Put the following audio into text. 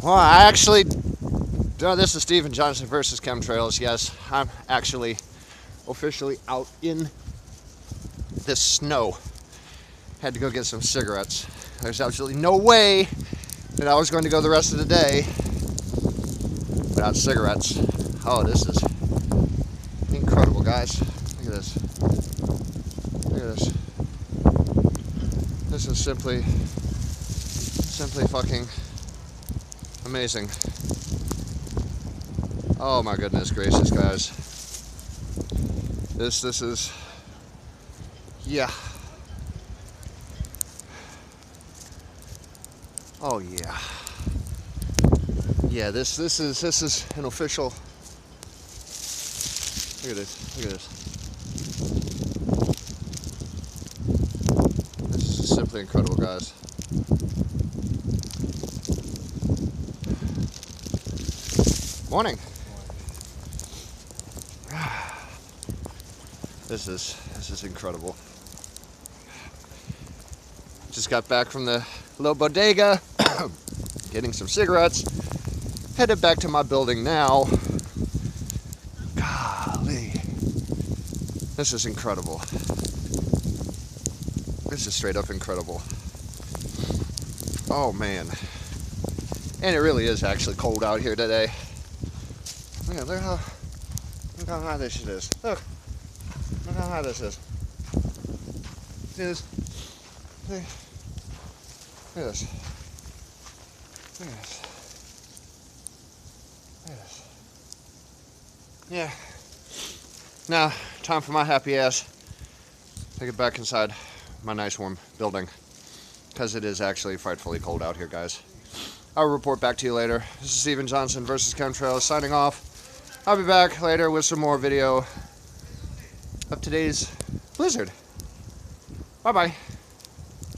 Well, I actually, this is Steven Johnson versus chemtrails. Yes, I'm actually officially out in this snow. Had to go get some cigarettes. There's absolutely no way that I was going to go the rest of the day without cigarettes. Oh, this is incredible, guys. Look at this. Look at this. This is simply fucking amazing. Oh my goodness gracious, guys. This is, yeah. Oh yeah. Yeah, this is an official. Look at this. Look at this. This is simply incredible, guys. Morning. This is incredible. Just got back from the little bodega, getting some cigarettes. Headed back to my building now. Golly. This is incredible. This is straight up incredible. Oh man. And it really is actually cold out here today. Look how high this shit is. Look how high this is. See this? Look at this. Look at this. Look at this. Yeah. Now, time for my happy ass to get back inside my nice warm building. Because it is actually frightfully cold out here, guys. I'll report back to you later. This is Steven Johnson versus chemtrails signing off. I'll be back later with some more video of today's blizzard. Bye-bye.